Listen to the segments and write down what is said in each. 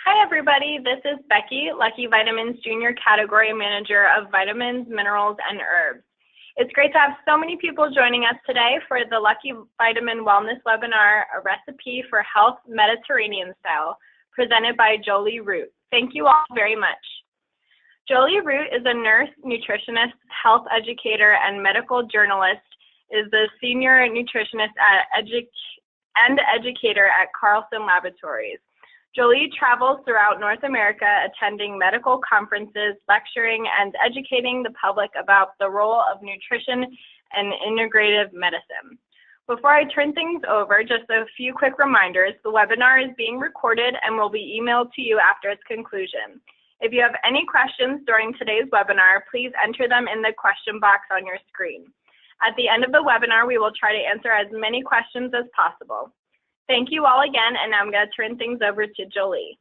Hi, everybody. This is Becky, LuckyVitamin's Junior Category Manager of Vitamins, Minerals, and Herbs. It's great to have so many people joining us today for the LuckyVitamin Wellness Webinar, A Recipe for Health Mediterranean Style, presented by Jolie Root. Thank you all very much. Jolie Root is a nurse, nutritionist, health educator, and medical journalist, is the senior nutritionist and educator at Carlson Laboratories. Jolie travels throughout North America attending medical conferences, lecturing, and educating the public about the role of nutrition and integrative medicine. Before I turn things over, just a few quick reminders. The webinar is being recorded and will be emailed to you after its conclusion. If you have any questions during today's webinar, please enter them in the question box on your screen. At the end of the webinar, we will try to answer as many questions as possible. Thank you all again, and now I'm going to turn things over to Jolie.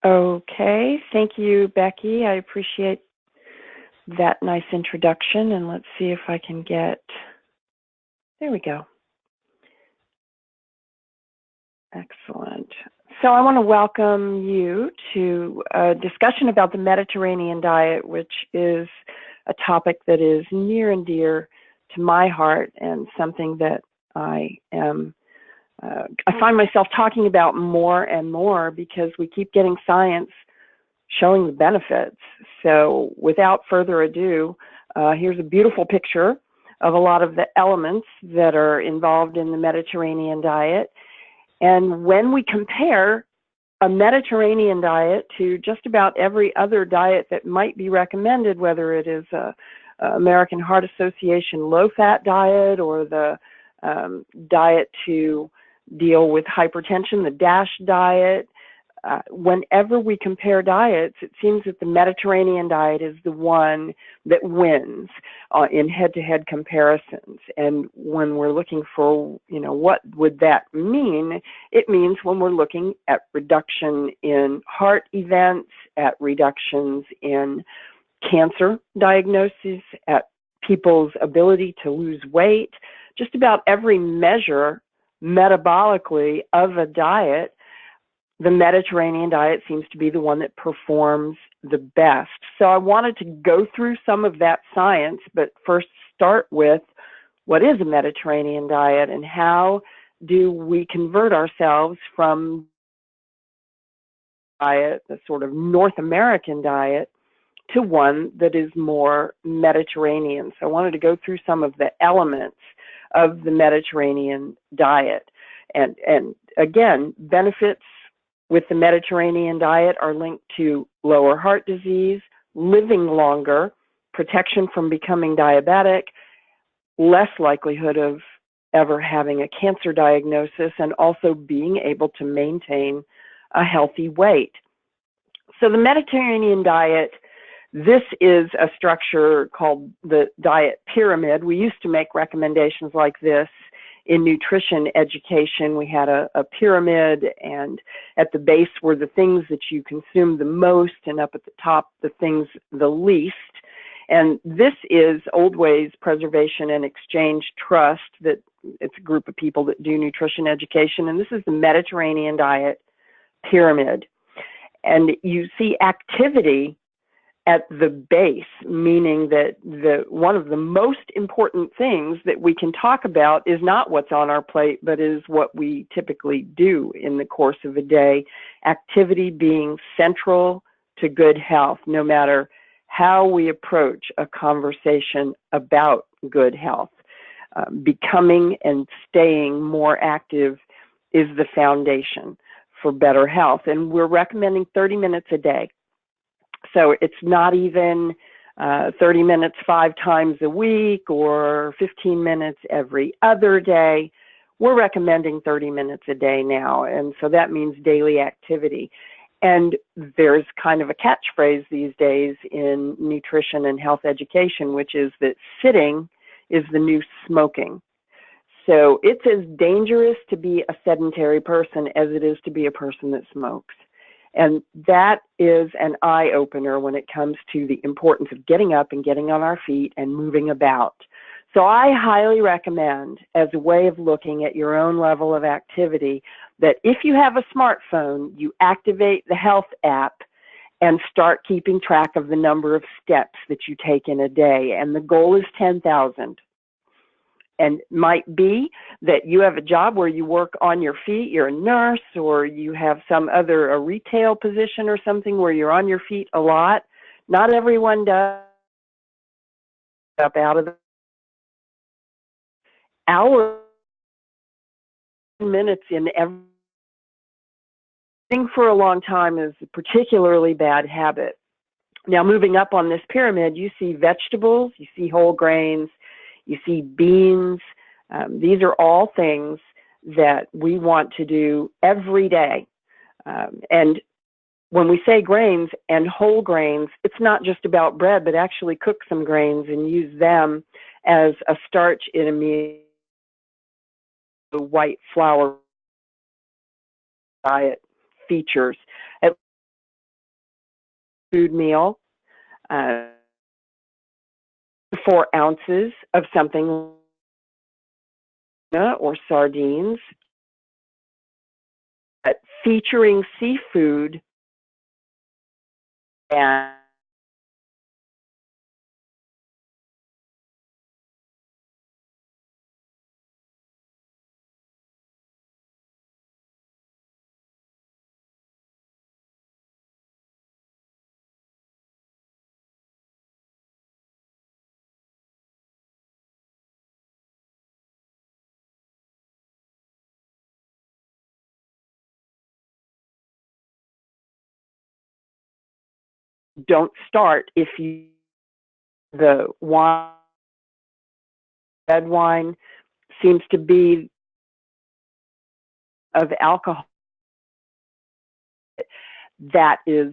Okay, thank you, Becky. I appreciate that nice introduction, and let's see if I can get, there we go. Excellent. So I want to welcome you to a discussion about the Mediterranean diet, which is a topic that is near and dear to my heart and something that I find myself talking about more and more because we keep getting science showing the benefits. So without further ado, here's a beautiful picture of a lot of the elements that are involved in the Mediterranean diet. And when we compare a Mediterranean diet to just about every other diet that might be recommended, whether it is a American Heart Association low-fat diet or the diet to deal with hypertension, the DASH diet, whenever we compare diets, it seems that the Mediterranean diet is the one that wins in head-to-head comparisons. And when we're looking for, what would that mean? It means when we're looking at reduction in heart events, at reductions in cancer diagnoses, at people's ability to lose weight, just about every measure metabolically of a diet, the Mediterranean diet seems to be the one that performs the best. So I wanted to go through some of that science, but first start with what is a Mediterranean diet and how do we convert ourselves from diet, the sort of North American diet, to one that is more Mediterranean. So I wanted to go through some of the elements of the Mediterranean diet. And again, benefits with the Mediterranean diet are linked to lower heart disease, living longer, protection from becoming diabetic, less likelihood of ever having a cancer diagnosis, and also being able to maintain a healthy weight. So the Mediterranean diet, this is a structure called the diet pyramid. We used to make recommendations like this in nutrition education. We had a pyramid, and at the base were the things that you consume the most, and up at the top, the things the least. And this is Old Ways Preservation and Exchange Trust, that it's a group of people that do nutrition education, and this is the Mediterranean diet pyramid. And you see activity at the base, meaning that one of the most important things that we can talk about is not what's on our plate, but is what we typically do in the course of a day. Activity being central to good health, no matter how we approach a conversation about good health. Becoming and staying more active is the foundation for better health. And we're recommending 30 minutes a day. So it's not even 30 minutes 5 times a week or 15 minutes every other day. We're recommending 30 minutes a day now, and so that means daily activity. And there's kind of a catchphrase these days in nutrition and health education, which is that sitting is the new smoking. So it's as dangerous to be a sedentary person as it is to be a person that smokes. And that is an eye-opener when it comes to the importance of getting up and getting on our feet and moving about. So I highly recommend, as a way of looking at your own level of activity, that if you have a smartphone, you activate the health app and start keeping track of the number of steps that you take in a day. And the goal is 10,000. And it might be that you have a job where you work on your feet, you're a nurse, or you have some other a retail position or something where you're on your feet a lot. Not everyone does up out of the hour, minutes in everything for a long time is a particularly bad habit. Now, moving up on this pyramid, you see vegetables, you see whole grains, you see beans. These are all things that we want to do every day. And when we say grains and whole grains, it's not just about bread, but actually cook some grains and use them as a starch in a meal. The white flour diet features a food meal, 4 ounces of something or sardines, featuring seafood and don't start if you the wine, red wine seems to be of alcohol that is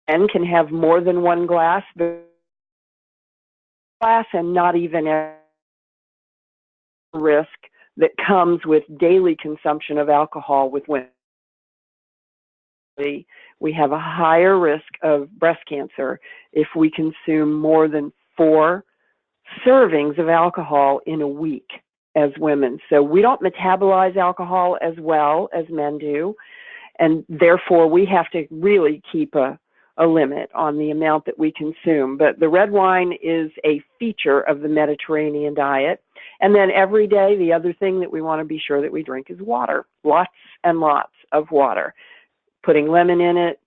and can have more than one glass and not even a risk that comes with daily consumption of alcohol with women. We have a higher risk of breast cancer if we consume more than 4 servings of alcohol in a week as women. So we don't metabolize alcohol as well as men do, and therefore we have to really keep a limit on the amount that we consume. But the red wine is a feature of the Mediterranean diet. And then every day, the other thing that we want to be sure that we drink is water, lots and lots of water. Putting lemon in it,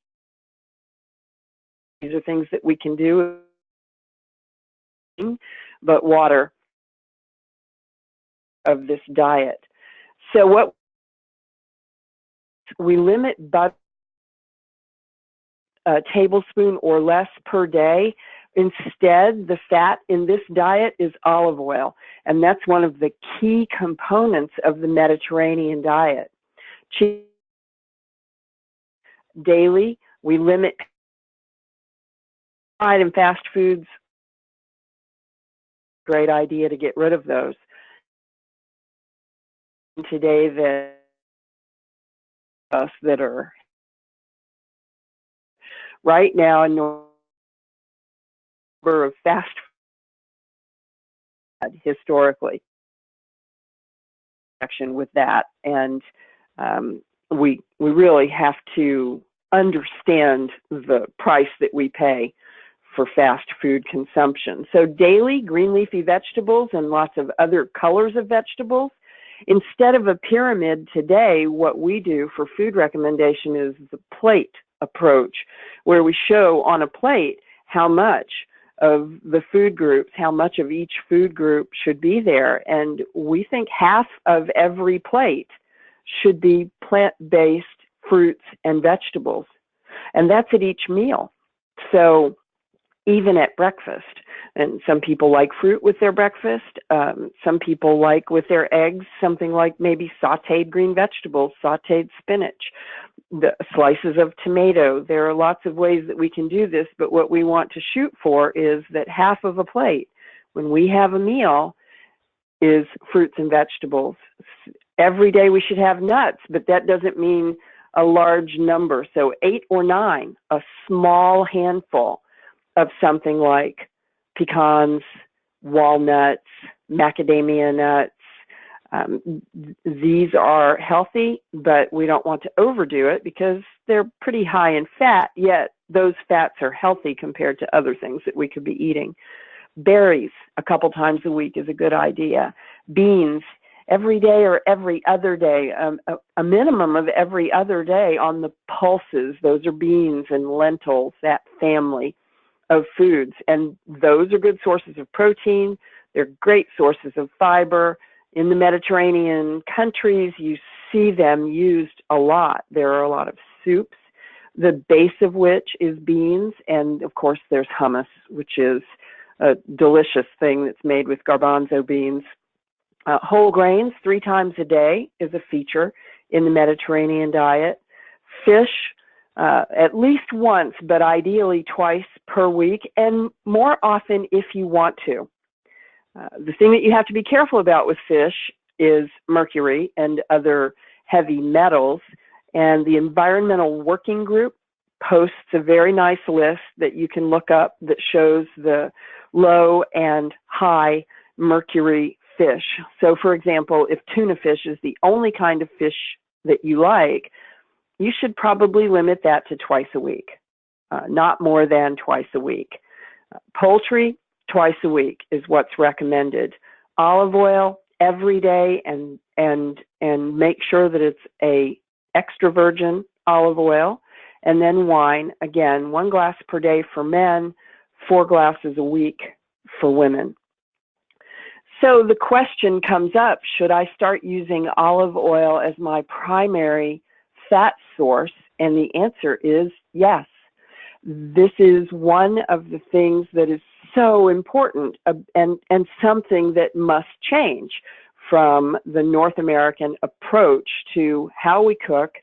these are things that we can do, but water of this diet. So what we limit butter, a tablespoon or less per day. Instead, the fat in this diet is olive oil, and that's one of the key components of the Mediterranean diet. Daily, we limit fried and fast foods. Great idea to get rid of those. Today, that are right now a number of fast food historically action with that, and we really have to understand the price that we pay for fast food consumption. So daily green leafy vegetables and lots of other colors of vegetables. Instead of a pyramid today, what we do for food recommendation is the plate approach, where we show on a plate how much of the food groups, how much of each food group should be there. And we think half of every plate should be plant-based fruits and vegetables. And that's at each meal. So even at breakfast, and some people like fruit with their breakfast. Some people like with their eggs something like maybe sauteed green vegetables, sauteed spinach, the slices of tomato. There are lots of ways that we can do this, but what we want to shoot for is that half of a plate, when we have a meal, is fruits and vegetables. Every day we should have nuts, but that doesn't mean a large number. So 8 or 9, a small handful of something like pecans, walnuts, macadamia nuts. These are healthy, but we don't want to overdo it because they're pretty high in fat, yet those fats are healthy compared to other things that we could be eating. Berries a couple times a week is a good idea. Beans every day or every other day, a minimum of every other day on the pulses. Those are beans and lentils, that family of foods. And those are good sources of protein. They're great sources of fiber. In the Mediterranean countries, you see them used a lot. There are a lot of soups, the base of which is beans. And of course, there's hummus, which is a delicious thing that's made with garbanzo beans. Whole grains 3 times a day is a feature in the Mediterranean diet. Fish, at least once, but ideally twice per week, and more often if you want to. The thing that you have to be careful about with fish is mercury and other heavy metals, and the Environmental Working Group posts a very nice list that you can look up that shows the low and high mercury fish. So, for example, if tuna fish is the only kind of fish that you like, you should probably limit that to twice a week, not more than twice a week. Poultry, twice a week is what's recommended. Olive oil every day, and make sure that it's a extra virgin olive oil. And then wine, again, 1 glass per day for men, 4 glasses a week for women. So the question comes up, should I start using olive oil as my primary fat source? And the answer is yes. This is one of the things that is so important and something that must change from the North American approach to how we cook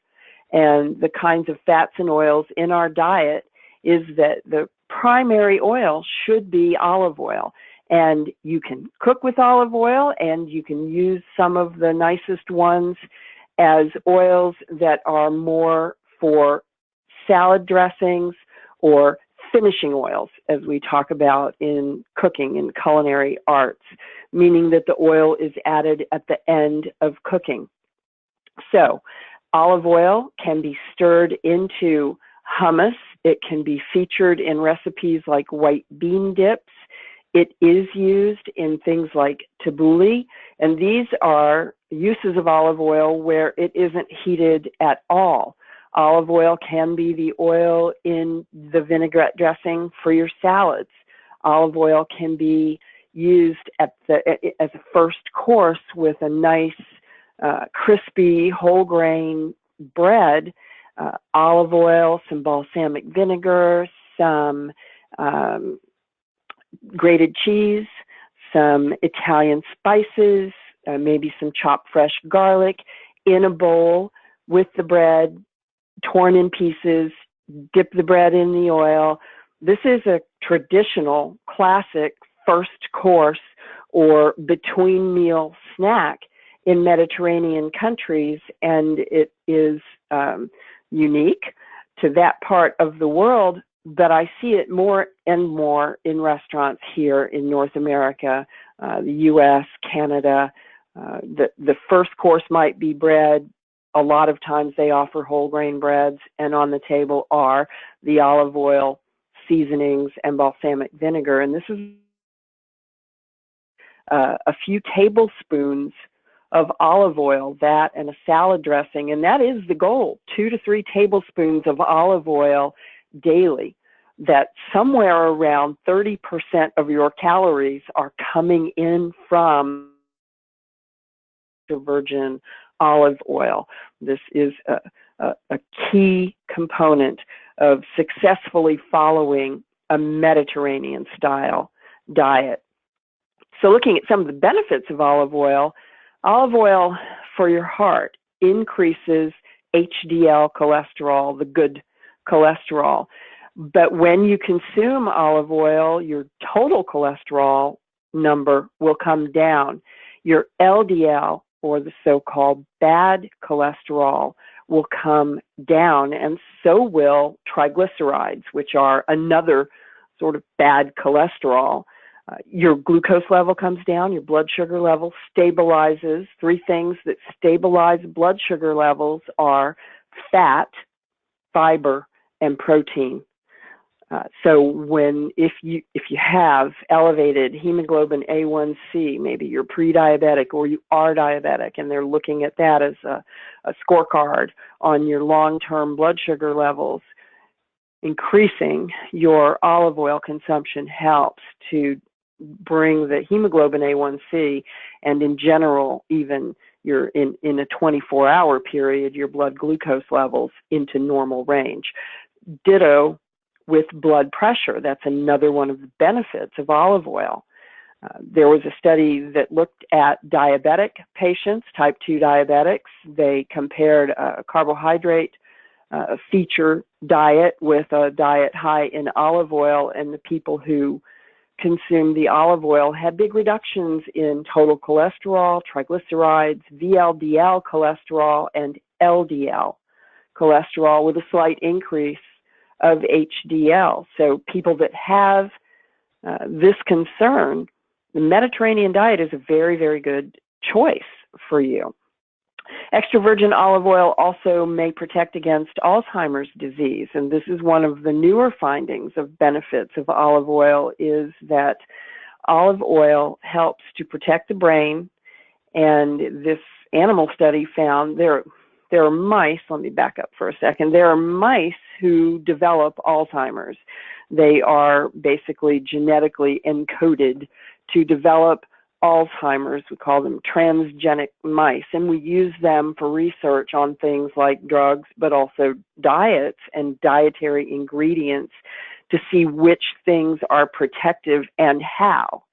and the kinds of fats and oils in our diet, is that the primary oil should be olive oil. And you can cook with olive oil, and you can use some of the nicest ones as oils that are more for salad dressings or finishing oils, as we talk about in cooking and culinary arts, meaning that the oil is added at the end of cooking. So olive oil can be stirred into hummus. It can be featured in recipes like white bean dips. It is used in things like tabbouleh, and these are uses of olive oil where it isn't heated at all. Olive oil can be the oil in the vinaigrette dressing for your salads. Olive oil can be used as a first course with a nice, crispy, whole grain bread. Olive oil, some balsamic vinegar, some grated cheese, some Italian spices, maybe some chopped fresh garlic in a bowl with the bread, torn in pieces, dip the bread in the oil. This is a traditional, classic first course or between meal snack in Mediterranean countries, and it is unique to that part of the world, but I see it more and more in restaurants here in North America, the U.S., Canada. The first course might be bread. A lot of times they offer whole grain breads, and on the table are the olive oil, seasonings, and balsamic vinegar. And this is a few tablespoons of olive oil, that and a salad dressing, and that is the goal, 2 to 3 tablespoons of olive oil daily. That somewhere around 30% of your calories are coming in from virgin olive oil. This is a key component of successfully following a Mediterranean style diet. So looking at some of the benefits of olive oil for your heart increases HDL cholesterol, the good cholesterol. But when you consume olive oil, your total cholesterol number will come down. Your LDL, or the so-called bad cholesterol, will come down, and so will triglycerides, which are another sort of bad cholesterol. Your glucose level comes down, your blood sugar level stabilizes. Three things that stabilize blood sugar levels are fat, fiber, and protein. So if you have elevated hemoglobin A1C, maybe you're pre-diabetic or you are diabetic, and they're looking at that as a scorecard on your long-term blood sugar levels, increasing your olive oil consumption helps to bring the hemoglobin A1C, and in general, even in a 24-hour period, your blood glucose levels into normal range. Ditto with blood pressure. That's another one of the benefits of olive oil. There was a study that looked at diabetic patients, type 2 diabetics. They compared a carbohydrate feature diet with a diet high in olive oil, and the people who consumed the olive oil had big reductions in total cholesterol, triglycerides, VLDL cholesterol, and LDL cholesterol, with a slight increase of HDL. So people that have this concern, the Mediterranean diet is a very, very good choice for you. Extra virgin olive oil also may protect against Alzheimer's disease, and this is one of the newer findings of benefits of olive oil, is that olive oil helps to protect the brain. And this animal study found there are mice, let me back up for a second, there are mice who develop Alzheimer's. They are basically genetically encoded to develop Alzheimer's. We call them transgenic mice, and we use them for research on things like drugs, but also diets and dietary ingredients to see which things are protective and how.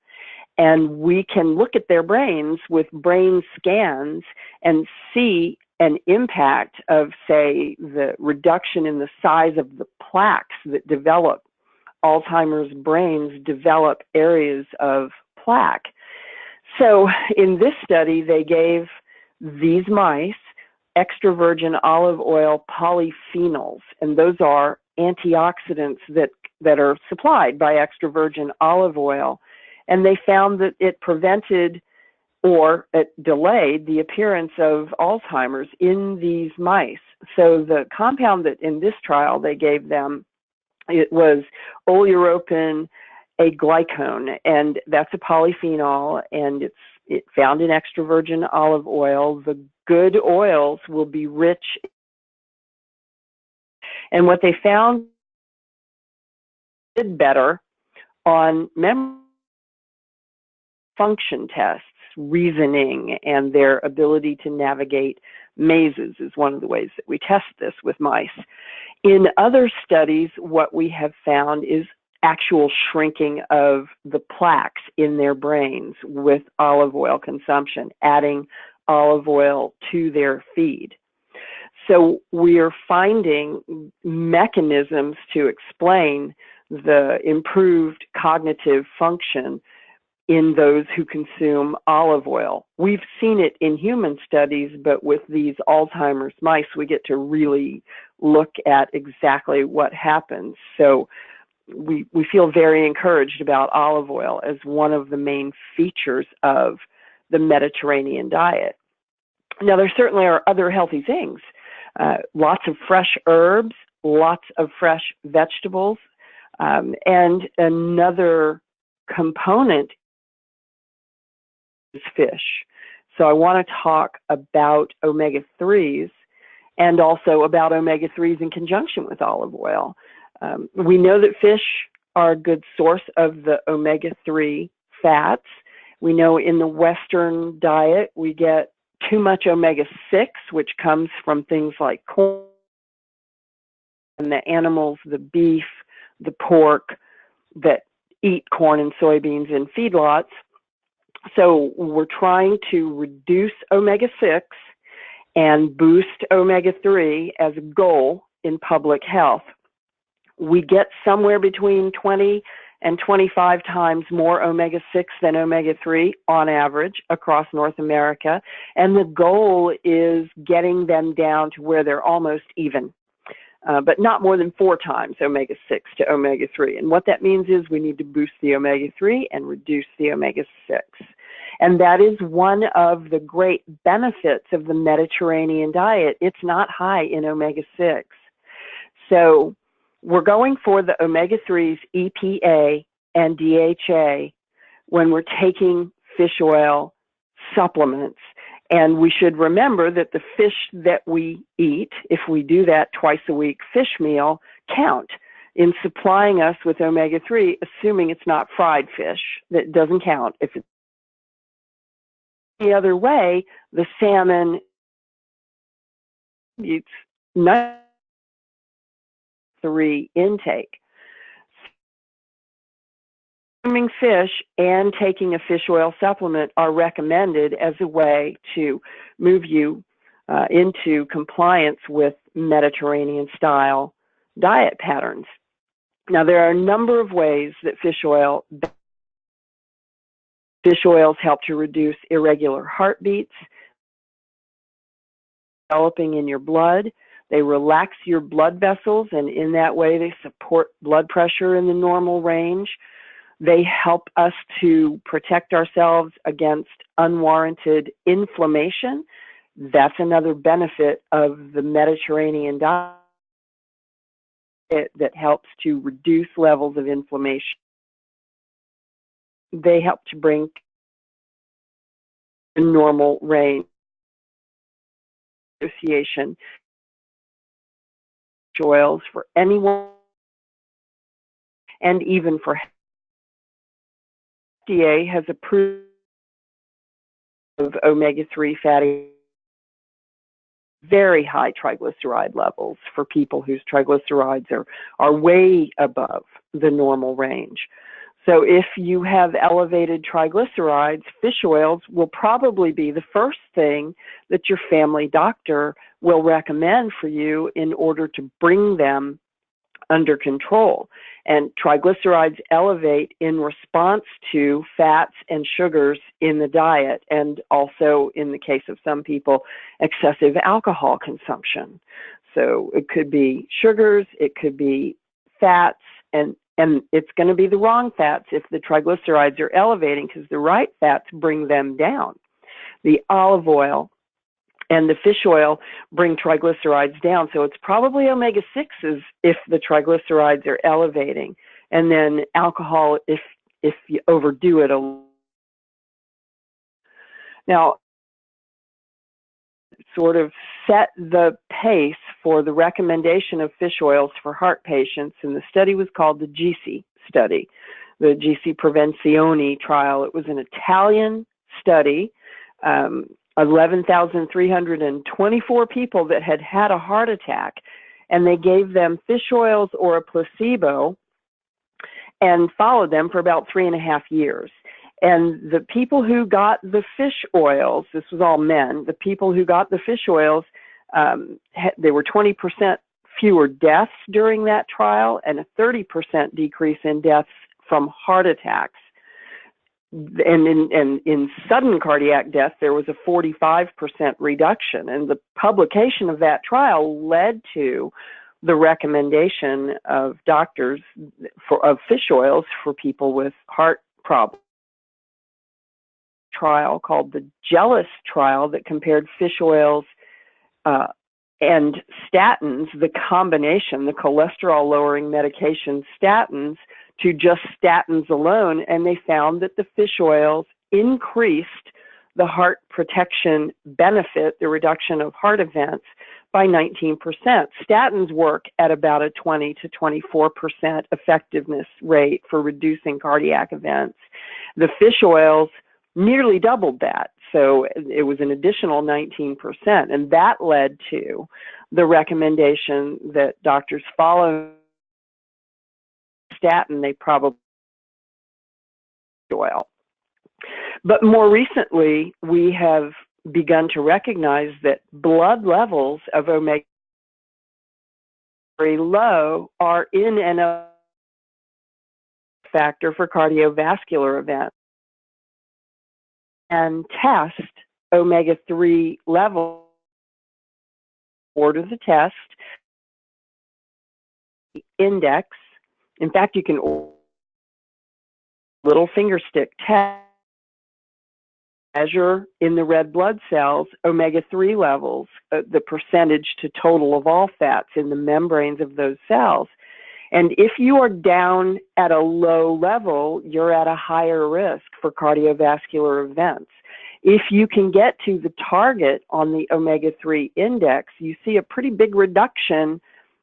And we can look at their brains with brain scans and see an impact of, say, the reduction in the size of the plaques that develop. Alzheimer's brains develop areas of plaque. So in this study, they gave these mice extra virgin olive oil polyphenols, and those are antioxidants that are supplied by extra virgin olive oil. And they found that it prevented or it delayed the appearance of Alzheimer's in these mice. So the compound that in this trial they gave them, it was oleuropein aglycone, and that's a polyphenol, and it's found in extra virgin olive oil. The good oils will be rich. And what they found did better on memory function tests, reasoning, and their ability to navigate mazes is one of the ways that we test this with mice. In other studies, what we have found is actual shrinking of the plaques in their brains with olive oil consumption, adding olive oil to their feed. So we are finding mechanisms to explain the improved cognitive function in those who consume olive oil. We've seen it in human studies, but with these Alzheimer's mice, we get to really look at exactly what happens. So we feel very encouraged about olive oil as one of the main features of the Mediterranean diet. Now, there certainly are other healthy things. Lots of fresh herbs, lots of fresh vegetables, and another component is fish. So I want to talk about omega-3s and also about omega-3s in conjunction with olive oil. We know that fish are a good source of the omega-3 fats. We know in the Western diet we get too much omega-6, which comes from things like corn and the animals, the beef, the pork that eat corn and soybeans in feedlots. So we're trying to reduce omega-6 and boost omega-3 as a goal in public health. We get somewhere between 20 and 25 times more omega-6 than omega-3 on average across North America, and the goal is getting them down to where they're almost even. but not more than 4 times omega-6 to omega-3. And what that means is we need to boost the omega-3 and reduce the omega-6. And that is one of the great benefits of the Mediterranean diet. It's not high in omega-6. So we're going for the omega-3s, EPA, and DHA when we're taking fish oil supplements. And we should remember that the fish that we eat, if we do that twice a week fish meal, count in supplying us with omega-3, assuming it's not fried fish. That doesn't count. If it's the other way, the salmon eats 3 intake. Consuming fish and taking a fish oil supplement are recommended as a way to move you into compliance with Mediterranean-style diet patterns. Now, there are a number of ways that fish oils help to reduce irregular heartbeats, developing in your blood. They relax your blood vessels, and in that way, they support blood pressure in the normal range. They help us to protect ourselves against unwarranted inflammation. That's another benefit of the Mediterranean diet that helps to reduce levels of inflammation. They help to bring a normal range association oils for anyone and even for FDA has approved of omega-3 fatty very high triglyceride levels for people whose triglycerides are way above the normal range. So if you have elevated triglycerides, fish oils will probably be the first thing that your family doctor will recommend for you in order to bring them under control. And triglycerides elevate in response to fats and sugars in the diet, and also, in the case of some people, excessive alcohol consumption. So it could be sugars, it could be fats, and it's going to be the wrong fats if the triglycerides are elevating, because the right fats bring them down. The olive oil and the fish oil bring triglycerides down, so it's probably omega-6s if the triglycerides are elevating, and then alcohol if you overdo it. Now, sort of set the pace for the recommendation of fish oils for heart patients, and the study was called the GC study, the GC Prevenzione trial. It was an Italian study, 11,324 people that had had a heart attack, and they gave them fish oils or a placebo and followed them for about 3.5 years. And the people who got the fish oils, this was all men, the people who got the fish oils, there were 20% fewer deaths during that trial and a 30% decrease in deaths from heart attacks. And in sudden cardiac death, there was a 45% reduction. And the publication of that trial led to the recommendation of doctors of fish oils for people with heart problems. Trial called the JELIS trial that compared fish oils and statins, the combination, the cholesterol-lowering medication statins, to just statins alone, and they found that the fish oils increased the heart protection benefit, the reduction of heart events, by 19%. Statins work at about a 20 to 24% effectiveness rate for reducing cardiac events. The fish oils nearly doubled that. So it was an additional 19%. And that led to the recommendation that doctors follow statin, they probably oil. But more recently, we have begun to recognize that blood levels of omega very low are in an factor for cardiovascular events. And test omega-3 levels, order the test, index. In fact, you can order a little finger stick test, measure in the red blood cells omega-3 levels, the percentage to total of all fats in the membranes of those cells. And if you are down at a low level, you're at a higher risk for cardiovascular events. If you can get to the target on the omega-3 index, you see a pretty big reduction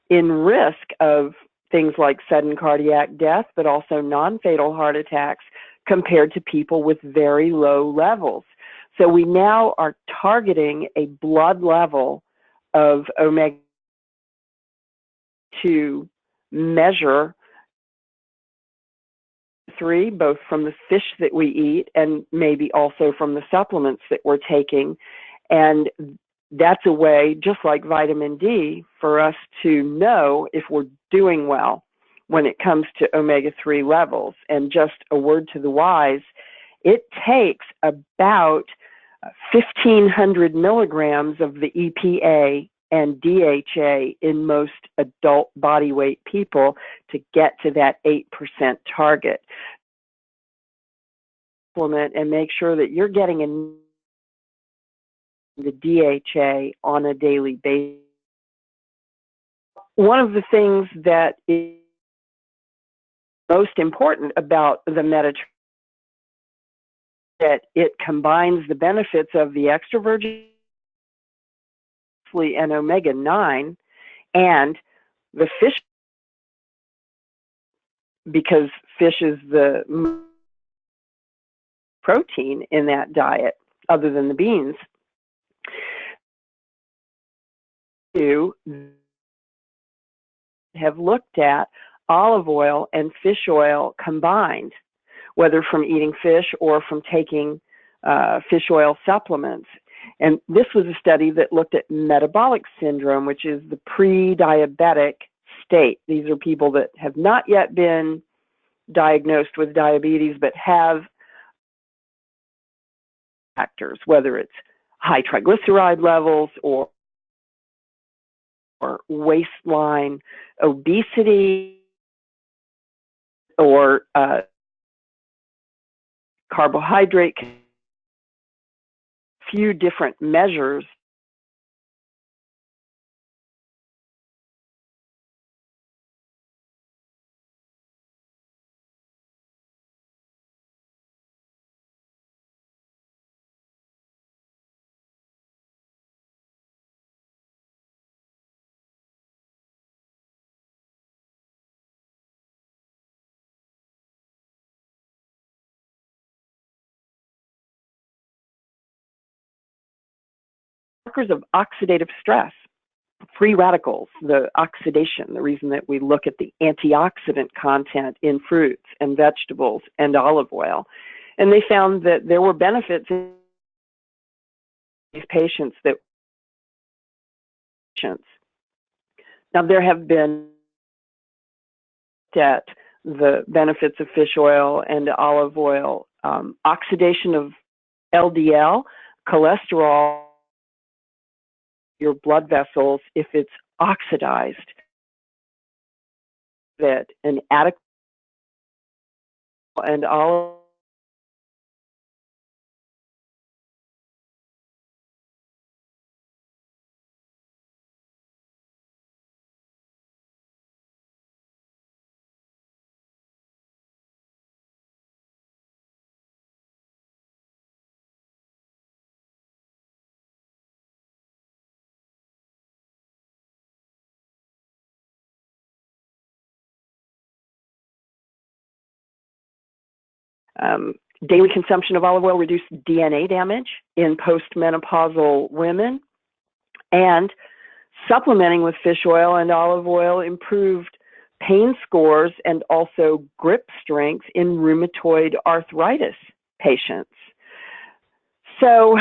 in risk of things like sudden cardiac death, but also non-fatal heart attacks compared to people with very low levels. So we now are targeting a blood level of omega to measure 3, both from the fish that we eat and maybe also from the supplements that we're taking. And that's a way, just like vitamin D, for us to know if we're doing well when it comes to omega-3 levels. And just a word to the wise, it takes about 1,500 milligrams of the EPA and DHA in most adult body weight people to get to that 8% target. Supplement and make sure that you're getting in the DHA on a daily basis. One of the things that is most important about the Mediterranean that it combines the benefits of the extra virgin and omega-9 and the fish, because fish is the protein in that diet other than the beans. You have looked at olive oil and fish oil combined, whether from eating fish or from taking fish oil supplements. And this was a study that looked at metabolic syndrome, which is the pre-diabetic state. These are people that have not yet been diagnosed with diabetes, but have factors, whether it's high triglyceride levels or waistline obesity or carbohydrate, few different measures. Markers of oxidative stress, free radicals, the oxidation, the reason that we look at the antioxidant content in fruits and vegetables and olive oil. And they found that there were benefits in these patients that now there have been at the benefits of fish oil and olive oil, oxidation of LDL, cholesterol, your blood vessels, if it's oxidized, that an adequate and all daily consumption of olive oil reduced DNA damage in postmenopausal women, and supplementing with fish oil and olive oil improved pain scores and also grip strength in rheumatoid arthritis patients. So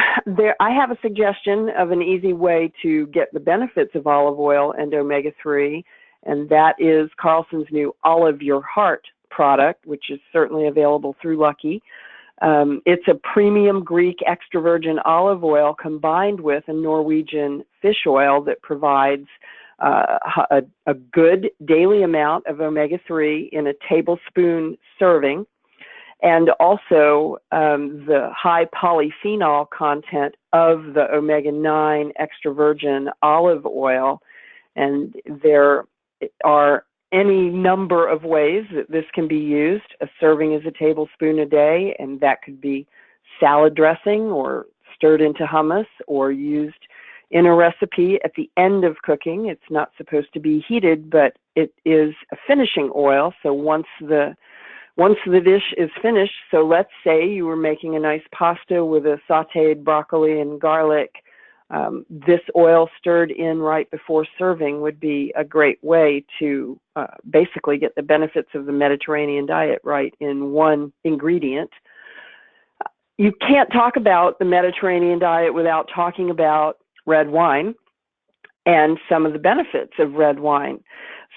I have a suggestion of an easy way to get the benefits of olive oil and omega-3, and that is Carlson's new Olive Your Heart product, which is certainly available through Lucky. It's a premium Greek extra virgin olive oil combined with a Norwegian fish oil that provides a good daily amount of omega-3 in a tablespoon serving, and also the high polyphenol content of the omega-9 extra virgin olive oil. And there are any number of ways that this can be used. A serving is a tablespoon a day, and that could be salad dressing or stirred into hummus or used in a recipe at the end of cooking. It's not supposed to be heated, but it is a finishing oil. So once the dish is finished, so let's say you were making a nice pasta with a sauteed broccoli and garlic, this oil stirred in right before serving would be a great way to basically get the benefits of the Mediterranean diet right in one ingredient. You can't talk about the Mediterranean diet without talking about red wine and some of the benefits of red wine.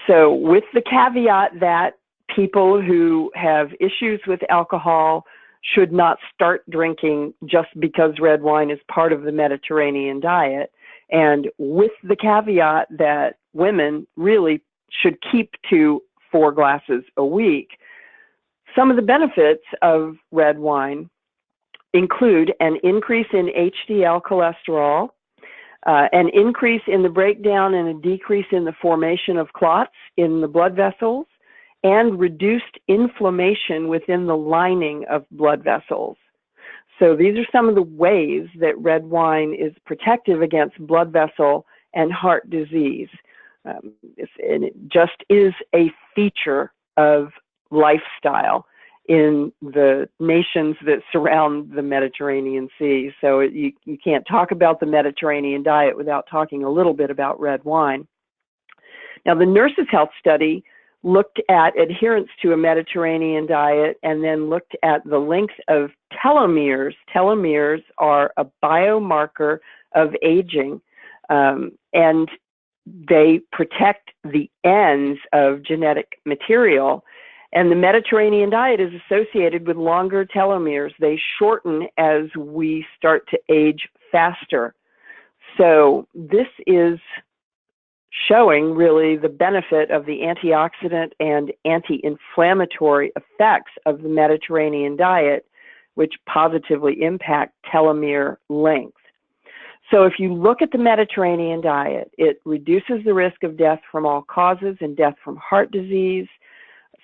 So with the caveat that people who have issues with alcohol should not start drinking just because red wine is part of the Mediterranean diet, and with the caveat that women really should keep to 4 glasses a week, some of the benefits of red wine include an increase in HDL cholesterol, an increase in the breakdown and a decrease in the formation of clots in the blood vessels, and reduced inflammation within the lining of blood vessels. So these are some of the ways that red wine is protective against blood vessel and heart disease. And it just is a feature of lifestyle in the nations that surround the Mediterranean Sea. So you can't talk about the Mediterranean diet without talking a little bit about red wine. Now, the Nurses' Health Study looked at adherence to a Mediterranean diet and then looked at the length of telomeres. Telomeres are a biomarker of aging, and they protect the ends of genetic material. And the Mediterranean diet is associated with longer telomeres. They shorten as we start to age faster. So this is showing really the benefit of the antioxidant and anti-inflammatory effects of the Mediterranean diet, which positively impact telomere length. So if you look at the Mediterranean diet, it reduces the risk of death from all causes and death from heart disease.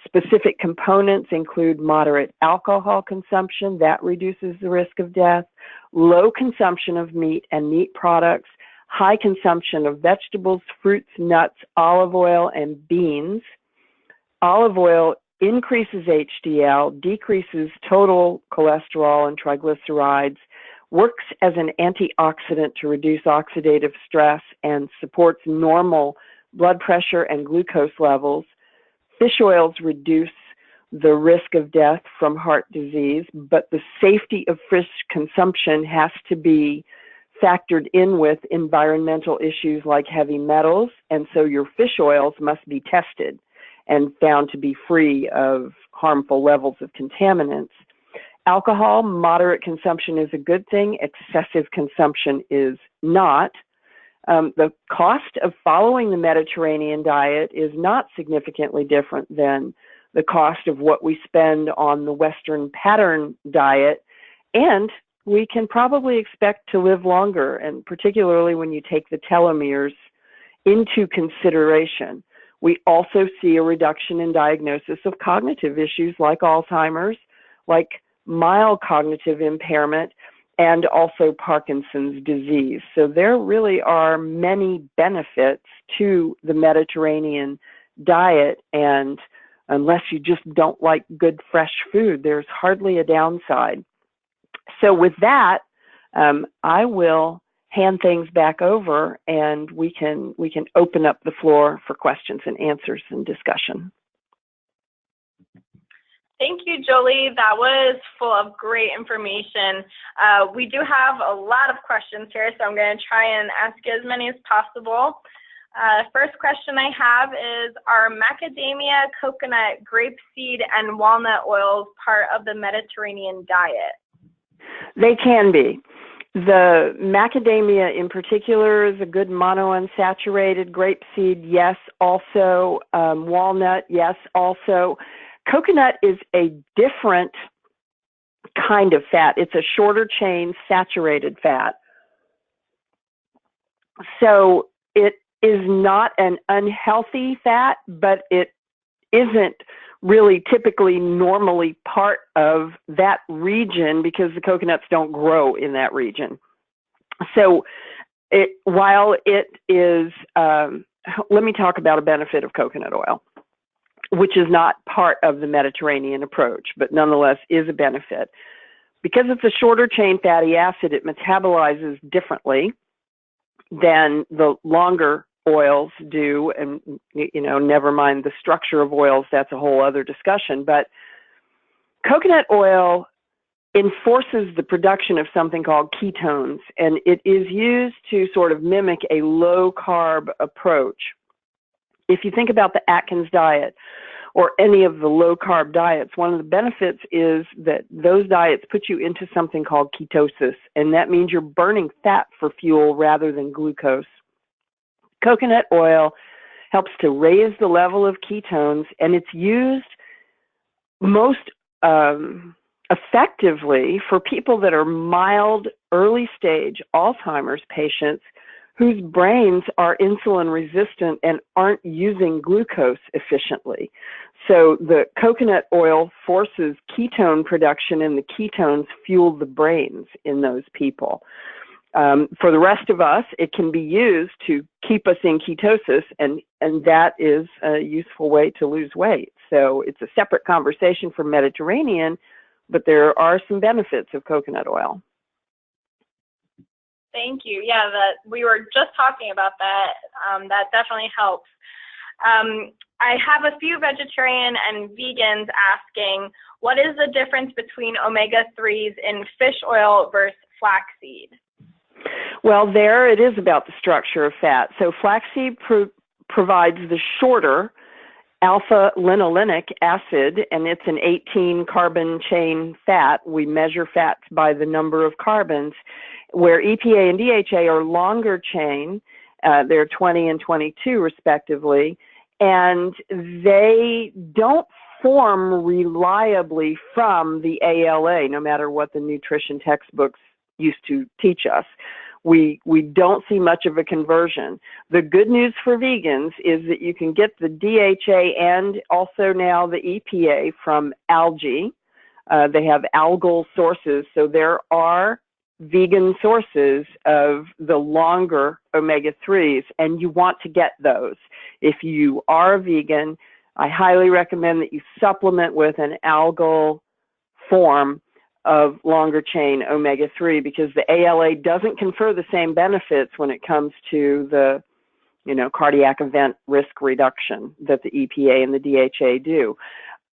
Specific components include moderate alcohol consumption, that reduces the risk of death, low consumption of meat and meat products, high consumption of vegetables, fruits, nuts, olive oil, and beans. Olive oil increases HDL, decreases total cholesterol and triglycerides, works as an antioxidant to reduce oxidative stress, and supports normal blood pressure and glucose levels. Fish oils reduce the risk of death from heart disease, but the safety of fish consumption has to be factored in with environmental issues like heavy metals, and so your fish oils must be tested and found to be free of harmful levels of contaminants. Alcohol, moderate consumption is a good thing. Excessive consumption is not. The cost of following the Mediterranean diet is not significantly different than the cost of what we spend on the Western pattern diet, and we can probably expect to live longer, and particularly when you take the telomeres into consideration. We also see a reduction in diagnosis of cognitive issues like Alzheimer's, like mild cognitive impairment, and also Parkinson's disease. So there really are many benefits to the Mediterranean diet, and unless you just don't like good fresh food, there's hardly a downside. So with that, I will hand things back over, and we can open up the floor for questions and answers and discussion. Thank you, Jolie. That was full of great information. We do have a lot of questions here, so I'm going to try and ask as many as possible. First question I have is, are macadamia, coconut, grapeseed, and walnut oils part of the Mediterranean diet? They can be. The macadamia in particular is a good monounsaturated. Grapeseed, yes, also. Walnut, yes, also. Coconut is a different kind of fat. It's a shorter chain saturated fat. So it is not an unhealthy fat, but it isn't really typically normally part of that region because the coconuts don't grow in that region. So while it is, let me talk about a benefit of coconut oil, which is not part of the Mediterranean approach, but nonetheless is a benefit. Because it's a shorter chain fatty acid, it metabolizes differently than the longer oils do, and never mind the structure of oils, that's a whole other discussion. But coconut oil enforces the production of something called ketones, and it is used to sort of mimic a low-carb approach. If you think about the Atkins diet or any of the low-carb diets, one of the benefits is that those diets put you into something called ketosis, and that means you're burning fat for fuel rather than glucose. Coconut oil helps to raise the level of ketones, and it's used most effectively for people that are mild, early-stage Alzheimer's patients whose brains are insulin resistant and aren't using glucose efficiently. So the coconut oil forces ketone production, and the ketones fuel the brains in those people. For the rest of us, it can be used to keep us in ketosis, and that is a useful way to lose weight. So it's a separate conversation from Mediterranean, but there are some benefits of coconut oil. Thank you. Yeah, we were just talking about that. That definitely helps. I have a few vegetarian and vegans asking, what is the difference between omega-3s in fish oil versus flaxseed? Well, there it is about the structure of fat. So flaxseed provides the shorter alpha-linolenic acid, and it's an 18-carbon chain fat. We measure fats by the number of carbons, where EPA and DHA are longer chain. They're 20 and 22, respectively, and they don't form reliably from the ALA, no matter what the nutrition textbooks used to teach us. We don't see much of a conversion. The good news for vegans is that you can get the DHA and also now the EPA from algae. They have algal sources, so there are vegan sources of the longer omega-3s, and you want to get those. If you are a vegan, I highly recommend that you supplement with an algal form of longer chain omega-3, because the ALA doesn't confer the same benefits when it comes to the cardiac event risk reduction that the EPA and the DHA do.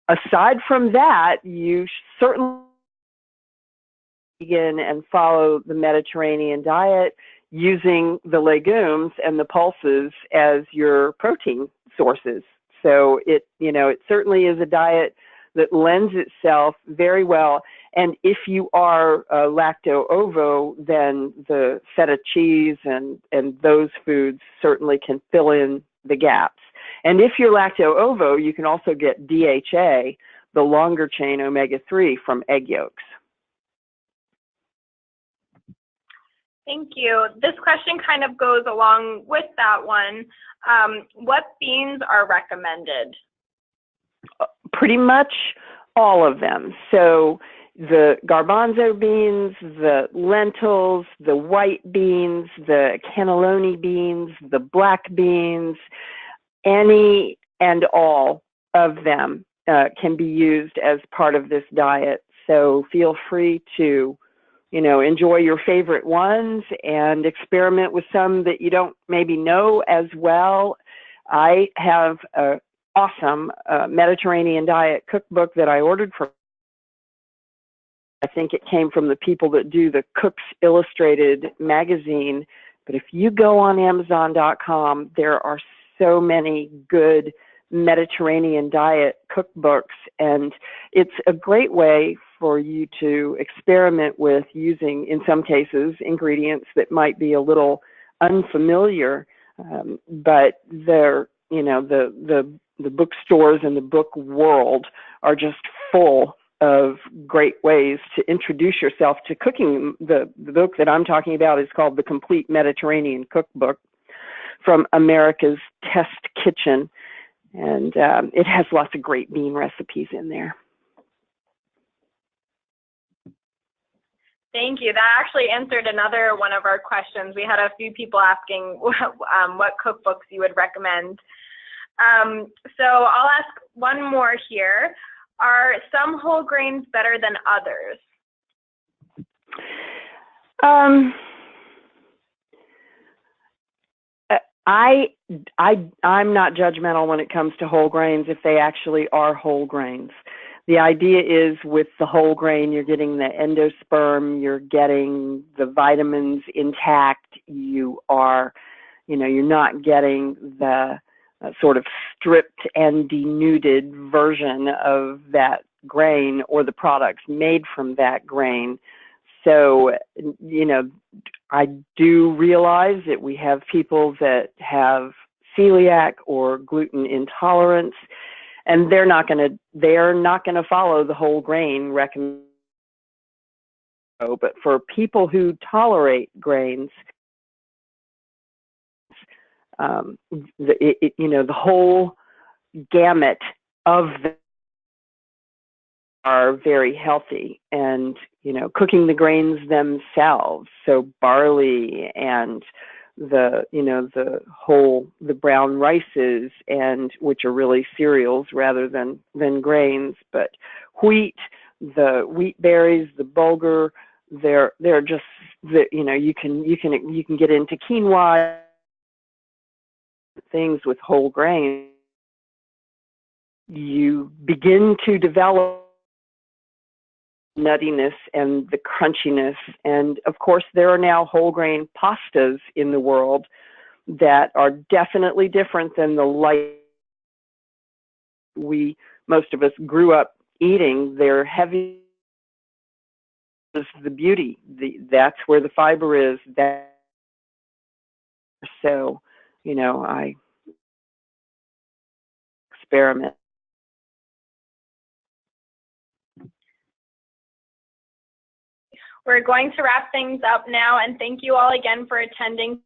Aside from that, you certainly vegan and follow the Mediterranean diet using the legumes and the pulses as your protein sources. So it certainly is a diet that lends itself very well. And if you are lacto-ovo, then the feta cheese and those foods certainly can fill in the gaps. And if you're lacto-ovo, you can also get DHA, the longer chain omega-3, from egg yolks. Thank you. This question kind of goes along with that one. What beans are recommended? Pretty much all of them. So the garbanzo beans, the lentils, the white beans, the cannelloni beans, the black beans, any and all of them can be used as part of this diet. So feel free to, enjoy your favorite ones and experiment with some that you don't maybe know as well. I have an awesome Mediterranean diet cookbook that I ordered from. I think it came from the people that do the Cooks Illustrated magazine. But if you go on Amazon.com, there are so many good Mediterranean diet cookbooks, and it's a great way for you to experiment with using, in some cases, ingredients that might be a little unfamiliar, but they're, you know, the bookstores and the book world are just full of great ways to introduce yourself to cooking. The book that I'm talking about is called The Complete Mediterranean Cookbook from America's Test Kitchen, and it has lots of great bean recipes in there. Thank you. That actually answered another one of our questions. We had a few people asking what cookbooks you would recommend. So I'll ask one more here. Are some whole grains better than others? I'm not judgmental when it comes to whole grains if they actually are whole grains. The idea is with the whole grain, you're getting the endosperm, you're getting the vitamins intact, you are, you know, you're not getting the sort of stripped and denuded version of that grain or the products made from that grain. So, you know, I do realize that we have people that have celiac or gluten intolerance, and they're not going to follow the whole grain recommendation. But for people who tolerate grains, you know, the whole gamut of them are very healthy, and, you know, cooking the grains themselves, so barley and the, you know, the brown rices, and which are really cereals rather than grains, but wheat, the wheat berries, the bulgur, they're just, you know, you can get into quinoa, things with whole grain. You begin to develop nuttiness and the crunchiness, and of course there are now whole grain pastas in the world that are definitely different than the light most of us grew up eating. They're heavy. Is the beauty. That's where the fiber is. So, you know, I experiment. We're going to wrap things up now, and thank you all again for attending